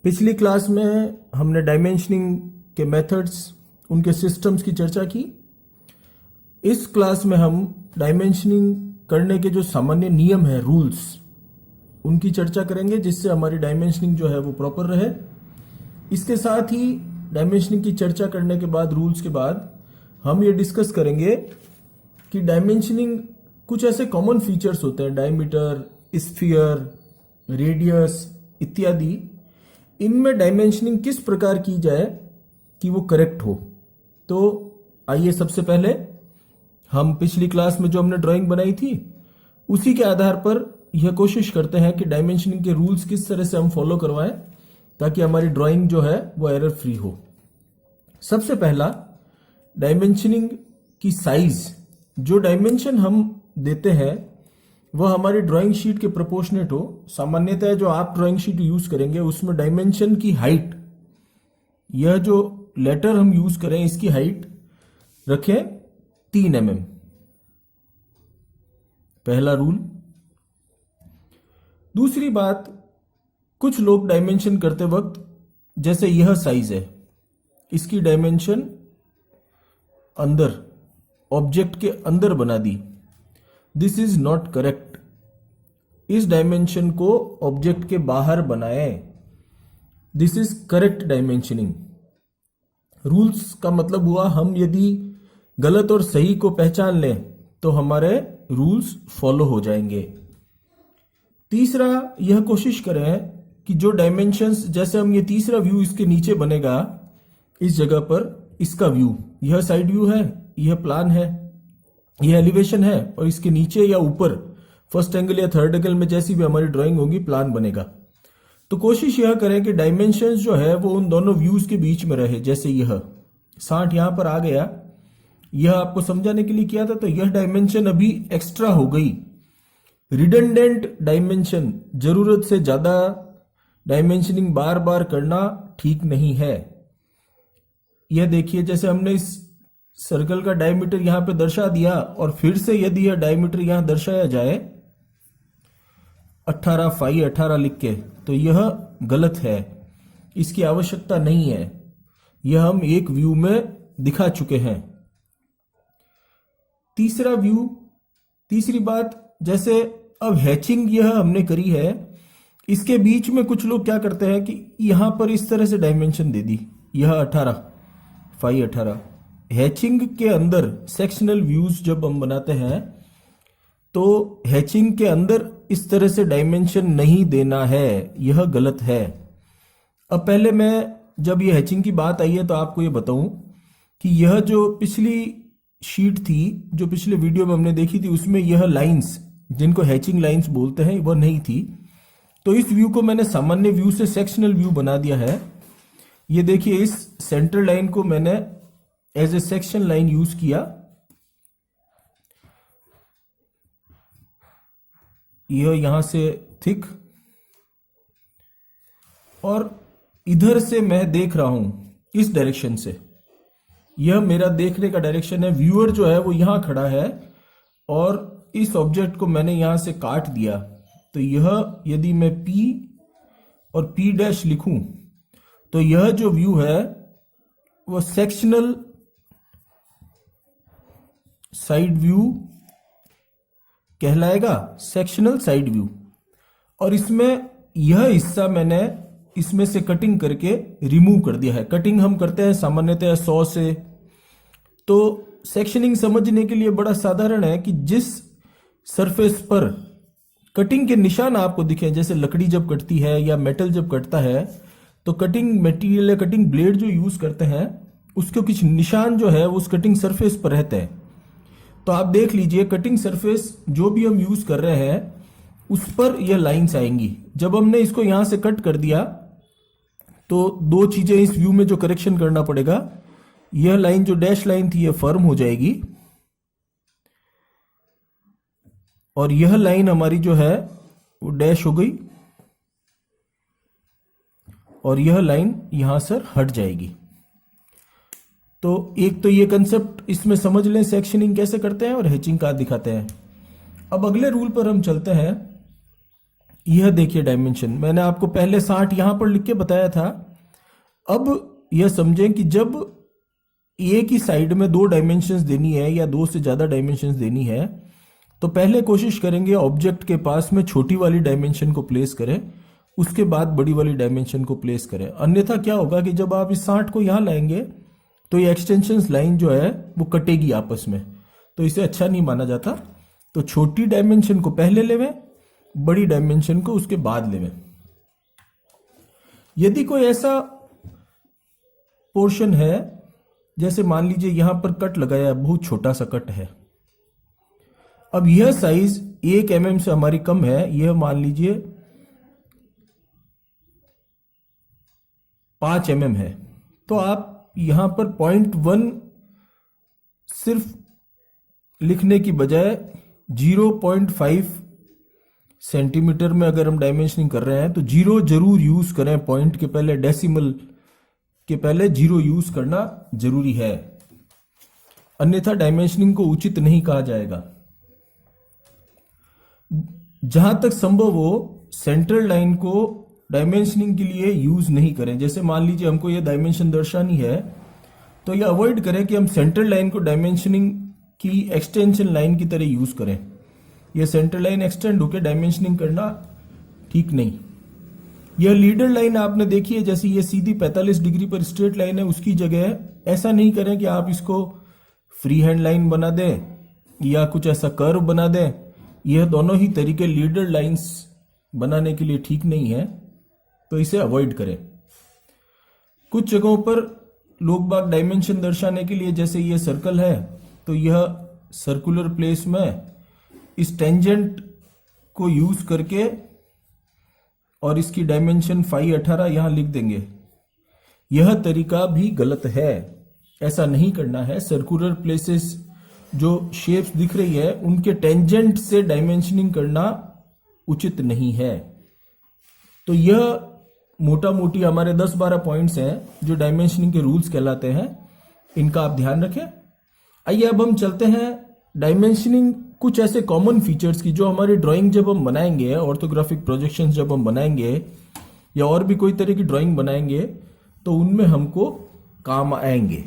पिछली क्लास में हमने डायमेंशनिंग के मेथड्स, उनके सिस्टम्स की चर्चा की। इस क्लास में हम डायमेंशनिंग करने के जो सामान्य नियम हैं, रूल्स, उनकी चर्चा करेंगे, जिससे हमारी डायमेंशनिंग जो है वो प्रॉपर रहे। इसके साथ ही डायमेंशनिंग की चर्चा करने के बाद, रूल्स के बाद, हम ये डिस्कस करेंगे कि डायमेंशनिंग कुछ ऐसे कॉमन फीचर्स होते हैं, डायमीटर, स्फीयर, रेडियस इत्यादि। इनमें डायमेंशनिंग किस प्रकार की जाए कि वो करेक्ट हो। तो आइए सबसे पहले हम पिछली क्लास में जो हमने ड्राइंग बनाई थी उसी के आधार पर यह कोशिश करते हैं कि डायमेंशनिंग के रूल्स किस तरह से हम फॉलो करवाएं ताकि हमारी ड्राइंग जो है वो एरर फ्री हो। सबसे पहला, डायमेंशनिंग की साइज। जो डायमेंशन हम देते हैं वह हमारी ड्राइंग शीट के प्रोपोर्शनेट हो। सामान्यतः जो आप ड्राइंग शीट यूज करेंगे उसमें डायमेंशन की हाइट, यह जो लेटर हम यूज करें इसकी हाइट रखें 3 mm। पहला रूल। दूसरी बात, कुछ लोग डायमेंशन करते वक्त, जैसे यह साइज है, इसकी डायमेंशन अंदर, ऑब्जेक्ट के अंदर बना दी। This is not correct. इस डायमेंशन को ऑब्जेक्ट के बाहर बनाएं। This is correct dimensioning. Rules का मतलब हुआ, हम यदि गलत और सही को पहचान लें तो हमारे रूल्स फॉलो हो जाएंगे। तीसरा, यह कोशिश करें कि जो डायमेंशंस, जैसे हम ये तीसरा व्यू इसके नीचे बनेगा, इस जगह पर इसका व्यू, यह साइड व्यू है, यह प्लान है, यह एलिवेशन है, और इसके नीचे या ऊपर फर्स्ट एंगल या थर्ड एंगल में जैसी भी हमारी ड्राइंग होगी, प्लान बनेगा। तो कोशिश यह करें कि डायमेंशंस जो है वो उन दोनों व्यूज के बीच में रहे। जैसे यह 60 यहां पर आ गया, यह आपको समझाने के लिए किया था, तो यह डायमेंशन अभी एक्स्ट्रा हो गई। रिडंडेंट डायमेंशन, जरूरत से ज्यादा डायमेंशनिंग बार बार करना ठीक नहीं है। यह देखिए, जैसे हमने इस सर्कल का डायमीटर यहां पे दर्शा दिया और फिर से यदि यह डायमीटर यहां दर्शाया जाए 18 फाई 18 लिख के, तो यह गलत है, इसकी आवश्यकता नहीं है। यह हम एक व्यू में दिखा चुके हैं। तीसरा व्यू, तीसरी बात, जैसे अब हैचिंग यह हमने करी है, इसके बीच में कुछ लोग क्या करते हैं कि यहां पर इस तरह से डायमेंशन दे दी, यह 18 फाई 18। हैचिंग के अंदर सेक्शनल व्यूज जब हम बनाते हैं तो हैचिंग के अंदर इस तरह से डायमेंशन नहीं देना है, यह गलत है। अब पहले मैं, जब ये हैचिंग की बात आई है तो आपको ये बताऊं कि यह जो पिछली शीट थी, जो पिछले वीडियो में हमने देखी थी, उसमें यह लाइंस, जिनको हैचिंग लाइंस बोलते हैं, वह नहीं थी। तो इस व्यू को मैंने सामान्य व्यू से सेक्शनल व्यू बना दिया है। ये देखिए, इस सेंटर लाइन को मैंने as a section line use किया। यह यहां से थिक, और इधर से मैं देख रहा हूं इस डायरेक्शन से, यह मेरा देखने का डायरेक्शन है। व्यूअर जो है वो यहां खड़ा है और इस ऑब्जेक्ट को मैंने यहां से काट दिया। तो यह, यदि मैं P और P' लिखूं तो यह जो व्यू है वो सेक्शनल साइड व्यू कहलाएगा, सेक्शनल साइड व्यू। और इसमें यह हिस्सा मैंने इसमें से कटिंग करके रिमूव कर दिया है। कटिंग हम करते हैं सामान्यतः 100 से। तो सेक्शनिंग समझने के लिए बड़ा साधारण है कि जिस सरफेस पर कटिंग के निशान आपको दिखे, जैसे लकड़ी जब कटती है या मेटल जब कटता है, तो कटिंग मटेरियल या कटिंग ब्लेड जो यूज करते हैं उसके कुछ निशान जो है वो उस कटिंग सरफेस पर रहते हैं। तो आप देख लीजिए, कटिंग सरफेस जो भी हम यूज कर रहे हैं उस पर यह लाइंस आएंगी। जब हमने इसको यहां से कट कर दिया तो दो चीजें इस व्यू में जो करेक्शन करना पड़ेगा, यह लाइन जो डैश लाइन थी यह फर्म हो जाएगी, और यह लाइन हमारी जो है वो डैश हो गई, और यह लाइन यहां से हट जाएगी। तो एक तो ये कंसेप्ट इसमें समझ लें, सेक्शनिंग कैसे करते हैं और हैचिंग का दिखाते हैं। अब अगले रूल पर हम चलते हैं। यह देखिए डायमेंशन, मैंने आपको पहले 60 यहां पर लिख के बताया था। अब यह समझें कि जब एक ही साइड में 2 डायमेंशंस देनी है या 2 से ज्यादा डायमेंशंस देनी है, तो पहले कोशिश करेंगे ऑब्जेक्ट के पास में छोटी वाली डायमेंशन को प्लेस करें, उसके बाद बड़ी वाली डायमेंशन को प्लेस करें। अन्यथा क्या होगा कि जब आप इस 60 को यहां लाएंगे तो ये एक्सटेंशन लाइन जो है वो कटेगी आपस में, तो इसे अच्छा नहीं माना जाता। तो छोटी डायमेंशन को पहले लेवें, बड़ी डायमेंशन को उसके बाद लेवें। यदि कोई ऐसा पोर्शन है, जैसे मान लीजिए यहां पर कट लगाया है, बहुत छोटा सा कट है, अब यह साइज 1 mm से हमारी कम है, यह मान लीजिए 5 mm है, तो आप यहां पर 0.1 सिर्फ लिखने की बजाय 0.5 सेंटीमीटर में अगर हम डायमेंशनिंग कर रहे हैं तो 0 जरूर यूज करें। पॉइंट के पहले, डेसिमल के पहले 0 यूज करना जरूरी है, अन्यथा डायमेंशनिंग को उचित नहीं कहा जाएगा। जहां तक संभव हो सेंट्रल लाइन को डायमेंशनिंग के लिए यूज नहीं करें। जैसे मान लीजिए हमको यह डायमेंशन दर्शानी है, तो यह अवॉइड करें कि हम सेंट्रल लाइन को डायमेंशनिंग की एक्सटेंशन लाइन की तरह यूज करें। यह सेंट्रल लाइन एक्सटेंड होकर डायमेंशनिंग करना ठीक नहीं। यह लीडर लाइन आपने देखी है, जैसे ये सीधी 45 डिग्री पर स्ट्रेट लाइन है, उसकी जगह ऐसा नहीं करें कि आप इसको फ्री हैंड लाइन बना दें या कुछ ऐसा कर्व बना दें। यह दोनों ही तरीके लीडर लाइंस बनाने के लिए ठीक नहीं है, तो इसे अवॉइड करें। कुछ जगहों पर लोग बाग डायमेंशन दर्शाने के लिए, जैसे ये सर्कल है तो यह सर्कुलर प्लेस में इस टेंजेंट को यूज करके और इसकी डायमेंशन 5/18 यहां लिख देंगे। यह तरीका भी गलत है, ऐसा नहीं करना है। सर्कुलर प्लेसेस जो शेप्स दिख रही है उनके टेंजेंट से डायमेंशनिंग करना उचित नहीं है। तो यह मोटा मोटी हमारे 10-12 पॉइंट्स हैं जो डायमेंशनिंग के रूल्स कहलाते हैं, इनका आप ध्यान रखें। आइए अब हम चलते हैं डायमेंशनिंग कुछ ऐसे कॉमन फीचर्स की जो हमारी ड्राइंग जब हम बनाएंगे, ऑर्थोग्राफिक प्रोजेक्शंस जब हम बनाएंगे या और भी कोई तरह की ड्राइंग बनाएंगे तो उनमें हमको काम आएंगे।